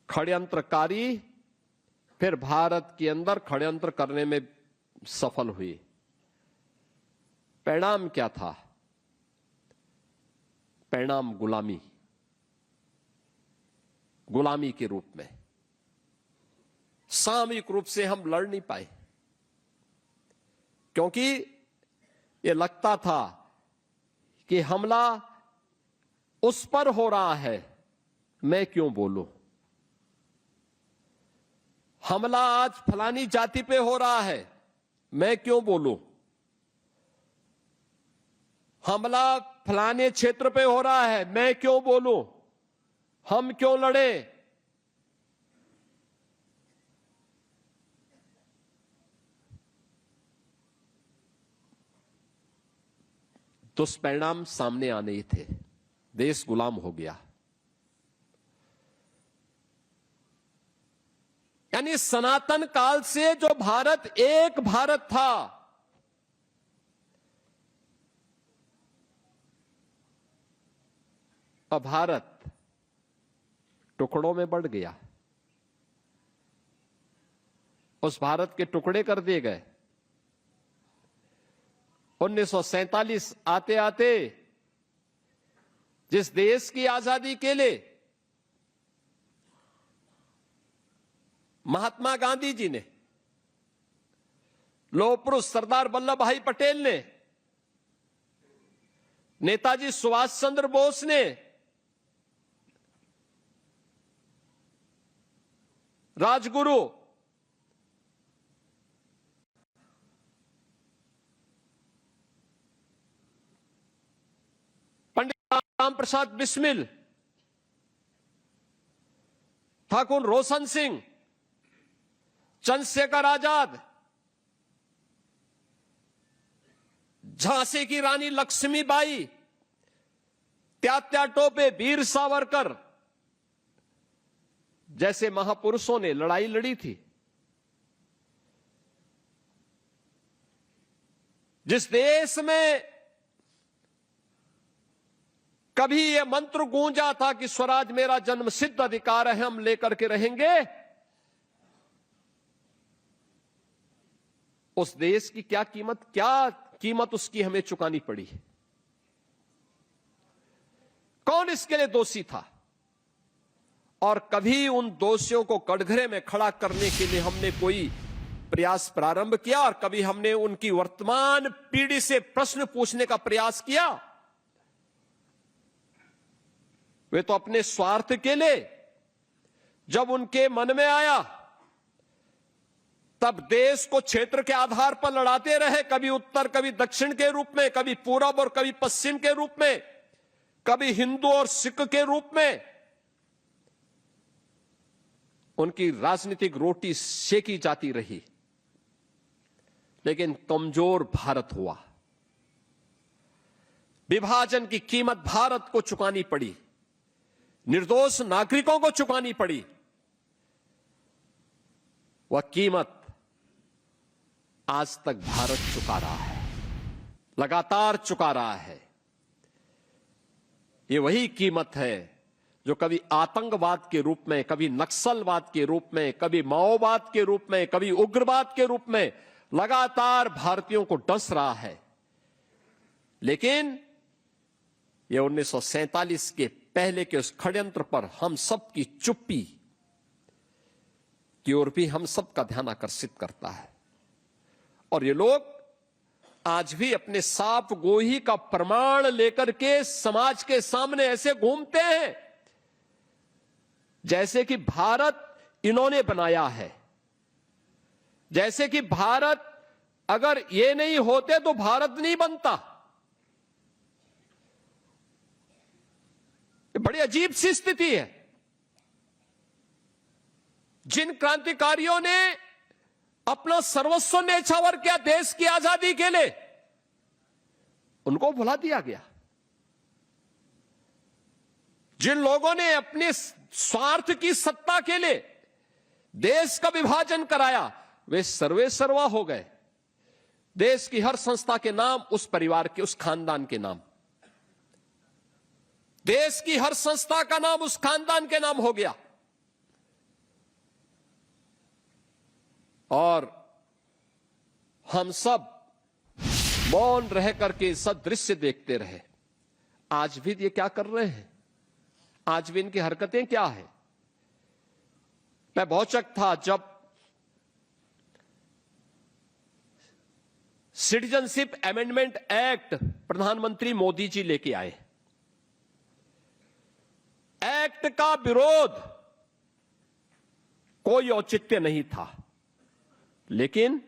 षड्यंत्रकारी फिर भारत के अंदर षड्यंत्र करने में सफल हुए। परिणाम क्या था? परिणाम गुलामी, गुलामी के रूप में। सामूहिक रूप से हम लड़ नहीं पाए, क्योंकि यह लगता था कि हमला उस पर हो रहा है, मैं क्यों बोलूं। हमला आज फलानी जाति पे हो रहा है, मैं क्यों बोलूं। हमला फलाने क्षेत्र पे हो रहा है, मैं क्यों बोलूं। हम क्यों लड़े। दुष्परिणाम सामने आने ही थे। देश गुलाम हो गया। यानी सनातन काल से जो भारत एक भारत था, अब भारत टुकड़ों में बढ़ गया। उस भारत के टुकड़े कर दिए गए। 1947 आते आते जिस देश की आजादी के लिए महात्मा गांधी जी ने, लौह पुरुष सरदार वल्लभ भाई पटेल ने, नेताजी सुभाष चंद्र बोस ने, राजगुरु पंडित राम प्रसाद बिस्मिल, ठाकुर रोशन सिंह, चंद्रशेखर आजाद, झांसी की रानी लक्ष्मीबाई, त्यात्या टोपे, वीर सावरकर जैसे महापुरुषों ने लड़ाई लड़ी थी। जिस देश में कभी यह मंत्र गूंजा था कि स्वराज मेरा जन्मसिद्ध अधिकार है, हम लेकर के रहेंगे, उस देश की क्या कीमत उसकी हमें चुकानी पड़ी। कौन इसके लिए दोषी था? और कभी उन दोषियों को कटघरे में खड़ा करने के लिए हमने कोई प्रयास प्रारंभ किया? और कभी हमने उनकी वर्तमान पीढ़ी से प्रश्न पूछने का प्रयास किया? वे तो अपने स्वार्थ के लिए जब उनके मन में आया तब देश को क्षेत्र के आधार पर लड़ाते रहे, कभी उत्तर कभी दक्षिण के रूप में, कभी पूरब और कभी पश्चिम के रूप में, कभी हिंदू और सिख के रूप में। उनकी राजनीतिक रोटी सेकी जाती रही, लेकिन कमजोर भारत हुआ। विभाजन की कीमत भारत को चुकानी पड़ी, निर्दोष नागरिकों को चुकानी पड़ी। वह कीमत आज तक भारत चुका रहा है, लगातार चुका रहा है। ये वही कीमत है जो कभी आतंकवाद के रूप में, कभी नक्सलवाद के रूप में, कभी माओवाद के रूप में, कभी उग्रवाद के रूप में लगातार भारतीयों को डस रहा है। लेकिन यह 1947 के पहले के उस षड्यंत्र पर हम सब की चुप्पी की ओर भी हम सबका ध्यान आकर्षित करता है। और ये लोग आज भी अपने सांप गोही का प्रमाण लेकर के समाज के सामने ऐसे घूमते हैं जैसे कि भारत इन्होंने बनाया है, जैसे कि भारत अगर ये नहीं होते तो भारत नहीं बनता। ये बड़ी अजीब सी स्थिति है। जिन क्रांतिकारियों ने अपना सर्वस्व न्यौछावर किया देश की आजादी के लिए, उनको भुला दिया गया। जिन लोगों ने अपने स्वार्थ की सत्ता के लिए देश का विभाजन कराया, वे सर्वे सर्वा हो गए। देश की हर संस्था के नाम उस परिवार के, उस खानदान के नाम, देश की हर संस्था का नाम उस खानदान के नाम हो गया। और हम सब मौन रह करके सब दृश्य देखते रहे। आज भी ये क्या कर रहे हैं? आज भी इनकी हरकतें क्या है? मैं भौचक था जब सिटीजनशिप अमेंडमेंट एक्ट प्रधानमंत्री मोदी जी लेके आए। एक्ट का विरोध कोई औचित्य नहीं था, लेकिन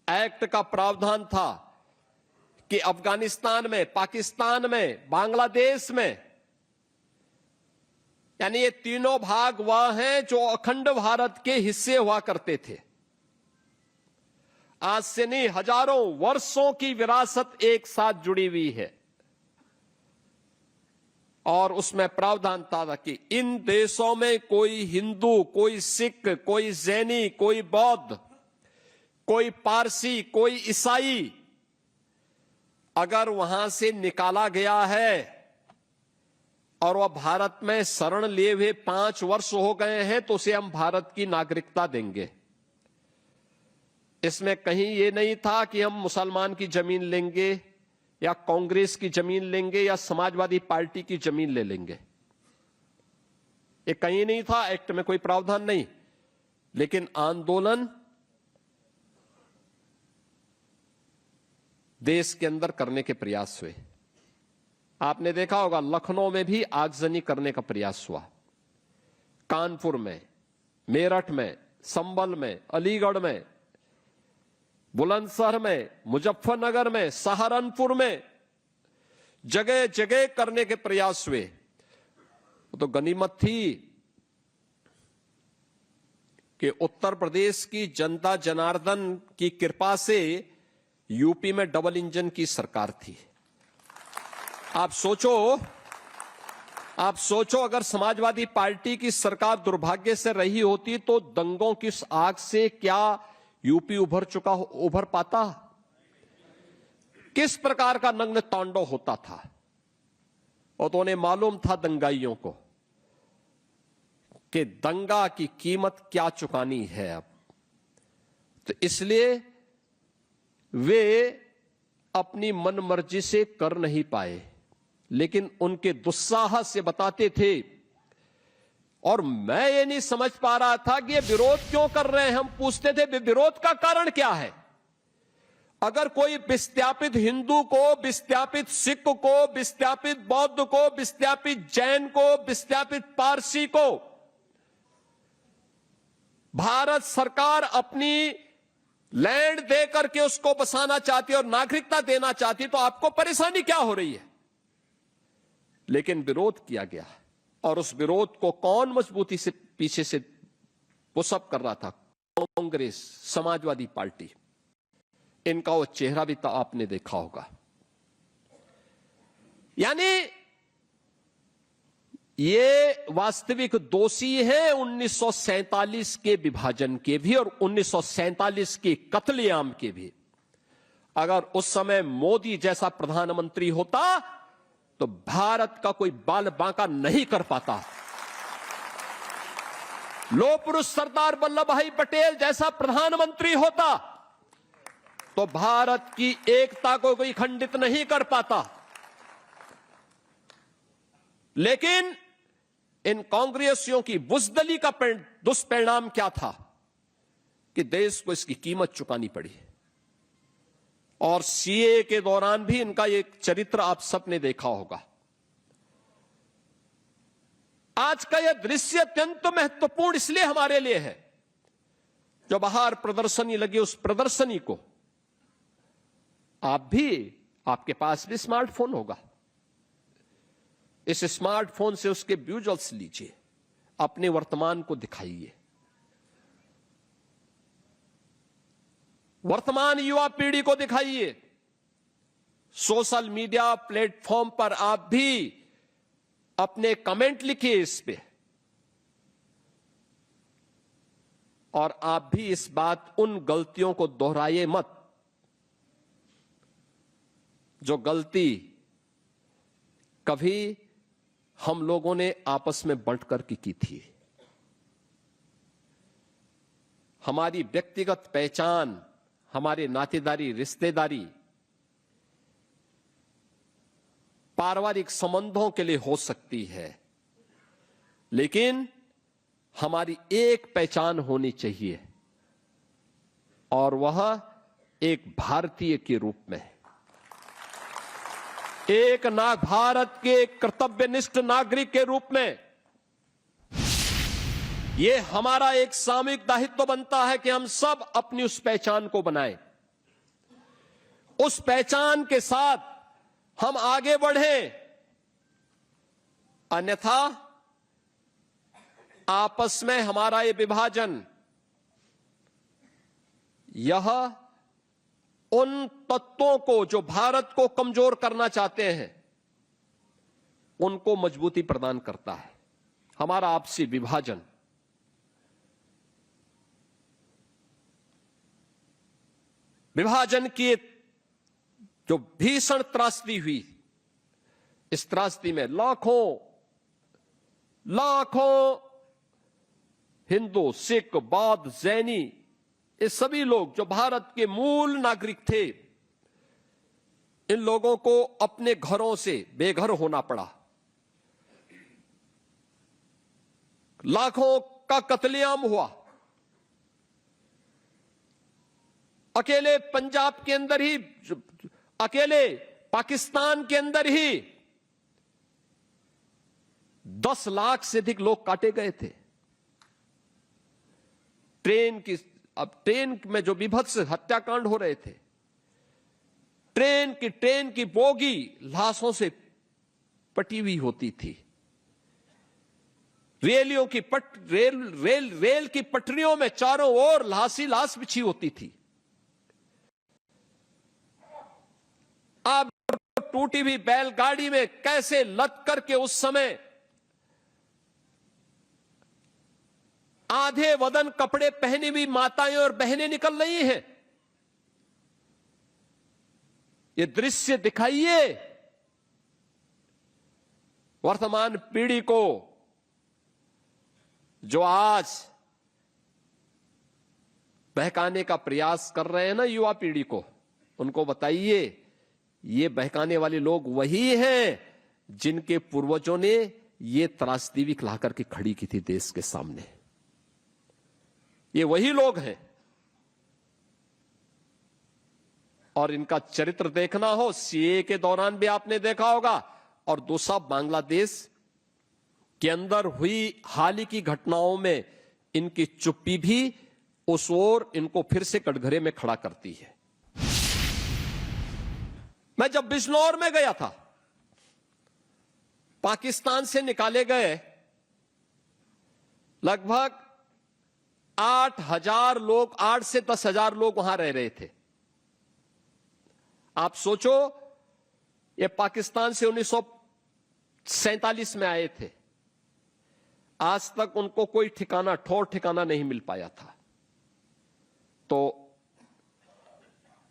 एक्ट का प्रावधान था कि अफगानिस्तान में, पाकिस्तान में, बांग्लादेश में, यानी ये तीनों भाग वह हैं जो अखंड भारत के हिस्से हुआ करते थे। आज से नहीं, हजारों वर्षों की विरासत एक साथ जुड़ी हुई है। और उसमें प्रावधान था कि इन देशों में कोई हिंदू, कोई सिख, कोई जैनी, कोई बौद्ध, कोई पारसी, कोई ईसाई अगर वहां से निकाला गया है और वह भारत में शरण लिए हुए 5 वर्ष हो गए हैं तो उसे हम भारत की नागरिकता देंगे। इसमें कहीं ये नहीं था कि हम मुसलमान की जमीन लेंगे या कांग्रेस की जमीन लेंगे या समाजवादी पार्टी की जमीन ले लेंगे। ये कहीं नहीं था, एक्ट में कोई प्रावधान नहीं। लेकिन आंदोलन देश के अंदर करने के प्रयास हुए। आपने देखा होगा लखनऊ में भी आगजनी करने का प्रयास हुआ, कानपुर में, मेरठ में, संभल में, अलीगढ़ में, बुलंदशहर में, मुजफ्फरनगर में, सहारनपुर में, जगह जगह करने के प्रयास हुए। तो गनीमत थी कि उत्तर प्रदेश की जनता जनार्दन की कृपा से यूपी में डबल इंजन की सरकार थी। आप सोचो अगर समाजवादी पार्टी की सरकार दुर्भाग्य से रही होती तो दंगों की आग से क्या यूपी उभर पाता? किस प्रकार का नग्न तांडव होता था? और तो उन्हें मालूम था दंगाइयों को कि दंगा की कीमत क्या चुकानी है अब। तो इसलिए वे अपनी मनमर्जी से कर नहीं पाए, लेकिन उनके दुस्साहस से बताते थे। और मैं ये नहीं समझ पा रहा था कि ये विरोध क्यों कर रहे हैं। हम पूछते थे विरोध का कारण क्या है। अगर कोई विस्थापित हिंदू को, विस्थापित सिख को, विस्थापित बौद्ध को, विस्थापित जैन को, विस्थापित पारसी को भारत सरकार अपनी लैंड दे करके उसको बसाना चाहती है और नागरिकता देना चाहती, तो आपको परेशानी क्या हो रही है? लेकिन विरोध किया गया और उस विरोध को कौन मजबूती से पीछे से पुशअप कर रहा था? कांग्रेस, समाजवादी पार्टी। इनका वो चेहरा भी तो आपने देखा होगा। यानी ये वास्तविक दोषी हैं 1947 के विभाजन के भी और 1947 के कत्लेआम के भी। अगर उस समय मोदी जैसा प्रधानमंत्री होता तो भारत का कोई बाल बांका नहीं कर पाता। लौह पुरुष सरदार वल्लभ भाई पटेल जैसा प्रधानमंत्री होता तो भारत की एकता को कोई खंडित नहीं कर पाता। लेकिन इन कांग्रेसियों की बुजदली का दुष्परिणाम क्या था कि देश को इसकी कीमत चुकानी पड़ी। और सीए के दौरान भी इनका एक चरित्र आप सबने देखा होगा। आज का यह दृश्य अत्यंत महत्वपूर्ण इसलिए हमारे लिए है, जो बाहर प्रदर्शनी लगी उस प्रदर्शनी को आपके पास भी स्मार्टफोन होगा। इस स्मार्टफोन से उसके विजुअल्स लीजिए, अपने वर्तमान को दिखाइए। वर्तमान युवा पीढ़ी को दिखाइए। सोशल मीडिया प्लेटफॉर्म पर आप भी अपने कमेंट लिखिए इस पे, और आप भी इस बात उन गलतियों को दोहराइए मत जो गलती कभी हम लोगों ने आपस में बांट कर की थी। हमारी व्यक्तिगत पहचान, हमारे नातेदारी, रिश्तेदारी, पारिवारिक संबंधों के लिए हो सकती है, लेकिन हमारी एक पहचान होनी चाहिए और वह एक भारतीय के रूप में, एक भारत के कर्तव्यनिष्ठ नागरिक के रूप में। यह हमारा एक सामूहिक दायित्व बनता है कि हम सब अपनी उस पहचान को बनाएं, उस पहचान के साथ हम आगे बढ़ें, अन्यथा आपस में हमारा ये विभाजन, यह उन तत्वों को जो भारत को कमजोर करना चाहते हैं, उनको मजबूती प्रदान करता है। हमारा आपसी विभाजन की जो भीषण त्रासदी हुई, इस त्रासदी में लाखों हिंदू, सिख, बौद्ध, जैनी, ये सभी लोग जो भारत के मूल नागरिक थे, इन लोगों को अपने घरों से बेघर होना पड़ा। लाखों का कत्लेआम हुआ। अकेले पंजाब के अंदर ही, अकेले पाकिस्तान के अंदर ही 10 लाख से अधिक लोग काटे गए थे। ट्रेन में जो विभत्स हत्याकांड हो रहे थे, ट्रेन की बोगी लाशों से पटी हुई होती थी। रेल की पटरियों में चारों ओर लाश बिछी होती थी। अब टूटी हुई बैलगाड़ी में कैसे लद करके उस समय आधे वदन कपड़े पहनी हुई माताएं और बहनें निकल रही हैं। ये दृश्य दिखाइए वर्तमान पीढ़ी को, जो आज बहकाने का प्रयास कर रहे हैं ना युवा पीढ़ी को, उनको बताइए ये बहकाने वाले लोग वही हैं जिनके पूर्वजों ने ये त्रासदी भी ला करके खड़ी की थी देश के सामने। ये वही लोग हैं। और इनका चरित्र देखना हो, सीए के दौरान भी आपने देखा होगा, और दूसरा बांग्लादेश के अंदर हुई हाल ही की घटनाओं में इनकी चुप्पी भी उस ओर इनको फिर से कटघरे में खड़ा करती है। मैं जब बिजनौर में गया था, पाकिस्तान से निकाले गए लगभग 8,000 लोग, 8 से 10,000 लोग वहां रह रहे थे। आप सोचो, ये पाकिस्तान से 1947 में आए थे, आज तक उनको कोई ठिकाना, ठौर ठिकाना नहीं मिल पाया था। तो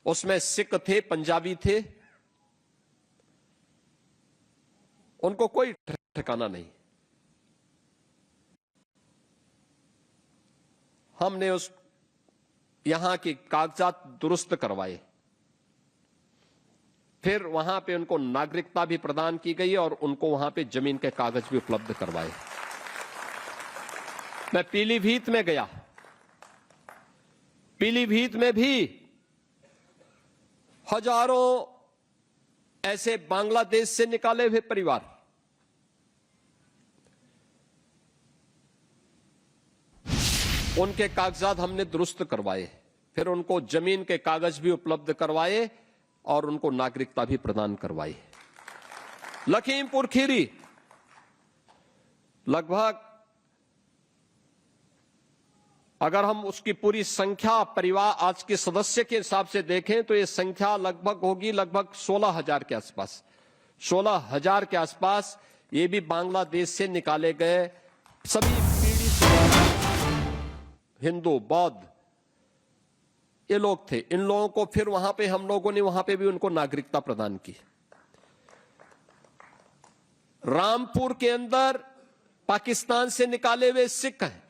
उसमें सिख थे, पंजाबी थे, उनको कोई ठिकाना नहीं। हमने यहां के कागजात दुरुस्त करवाए, फिर वहां पे उनको नागरिकता भी प्रदान की गई और उनको वहां पे जमीन के कागज भी उपलब्ध करवाए। मैं पीलीभीत में गया, पीलीभीत में भी हजारों ऐसे बांग्लादेश से निकाले हुए परिवार, उनके कागजात हमने दुरुस्त करवाए, फिर उनको जमीन के कागज भी उपलब्ध करवाए और उनको नागरिकता भी प्रदान करवाई। लखीमपुर खीरी लगभग, अगर हम उसकी पूरी संख्या परिवार आज के सदस्य के हिसाब से देखें तो ये संख्या लगभग होगी 16,000 के आसपास, 16,000 के आसपास। ये भी बांग्लादेश से निकाले गए सभी पीड़ित हिंदू, बौद्ध, ये लोग थे। इन लोगों को फिर वहां पे हम लोगों ने वहां पे भी उनको नागरिकता प्रदान की। रामपुर के अंदर पाकिस्तान से निकाले हुए सिख हैं,